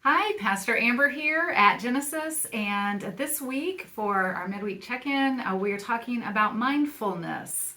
Hi, Pastor Amber here at Genesis, and this week for our midweek check-in, we are talking about mindfulness.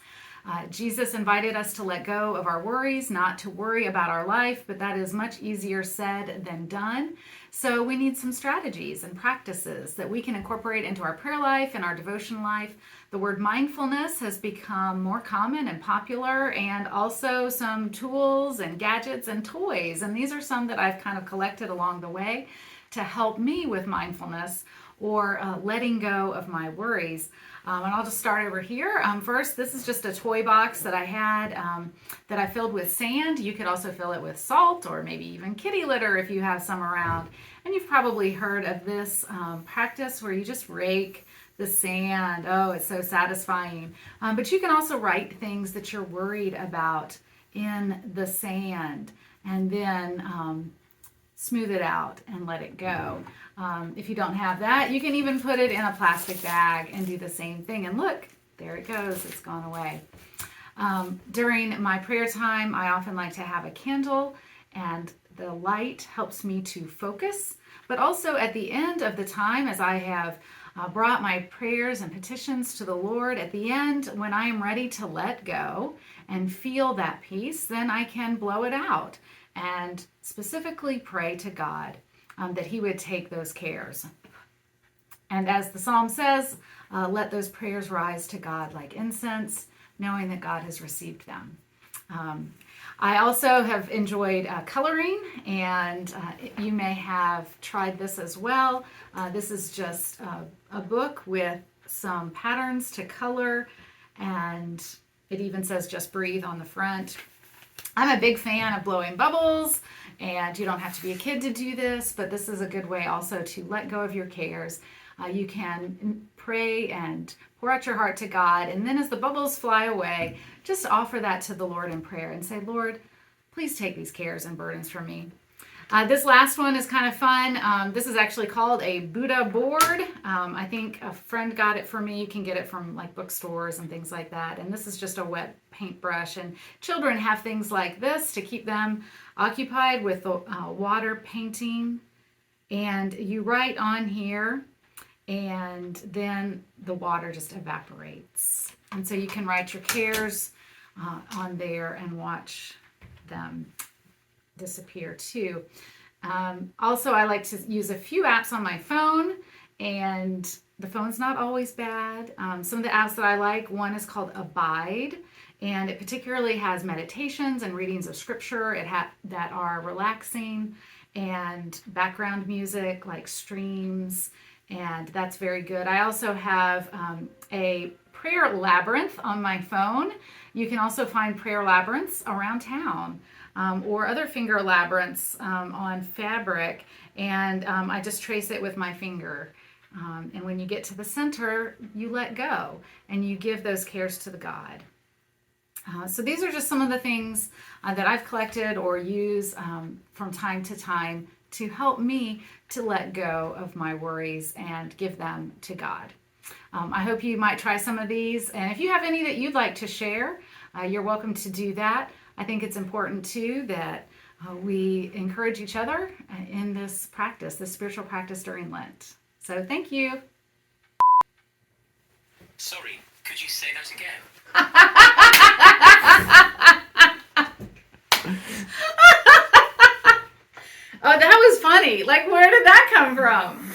Jesus invited us to let go of our worries, not to worry about our life, but that is much easier said than done. So we need some strategies and practices that we can incorporate into our prayer life and our devotion life. The word mindfulness has become more common and popular, and also some tools and gadgets and toys. And these are some that I've kind of collected along the way to help me with mindfulness or letting go of my worries. And I'll just start over here. First, this is just a toy box that I had that I filled with sand. You could also fill it with salt or maybe even kitty litter if you have some around. And you've probably heard of this practice where you just rake the sand. Oh, it's so satisfying. But you can also write things that you're worried about in the sand and then smooth it out and let it go. If you don't have that, you can even put it in a plastic bag and do the same thing. And look, there it goes. It's gone away. During my prayer time, I often like to have a candle, and the light helps me to focus. But also at the end of the time, as I have brought my prayers and petitions to the Lord, at the end, when I am ready to let go and feel that peace, then I can blow it out and specifically pray to God that He would take those cares. And as the psalm says, let those prayers rise to God like incense, knowing that God has received them. I also have enjoyed coloring, and you may have tried this as well. This is just a book with some patterns to color, and it even says just breathe on the front. I'm a big fan of blowing bubbles, and you don't have to be a kid to do this, but this is a good way also to let go of your cares. You can pray and pour out your heart to God, and then as the bubbles fly away, just offer that to the Lord in prayer and say, Lord, please take these cares and burdens from me. This last one is kind of fun. This is actually called a Buddha board. I think a friend got it for me. You can get it from like bookstores and things like that. And this is just a wet paintbrush. And children have things like this to keep them occupied with the water painting. And you write on here, and then the water just evaporates. And so you can write your cares on there and watch them disappear too. Also, I like to use a few apps on my phone, and the phone's not always bad. Some of the apps that I like, one is called Abide, and it particularly has meditations and readings of scripture that are relaxing, and background music like streams, and that's very good. I also have a prayer labyrinth on my phone. You can also find prayer labyrinths around town. Or other finger labyrinths on fabric, and I just trace it with my finger. And when you get to the center, you let go, and you give those cares to the God. So these are just some of the things that I've collected or use from time to time to help me to let go of my worries and give them to God. I hope you might try some of these, and if you have any that you'd like to share, you're welcome to do that. I think it's important too that we encourage each other in this practice, this spiritual practice during Lent. So thank you. Sorry, could you say that again? Oh, that was funny. Like, where did that come from?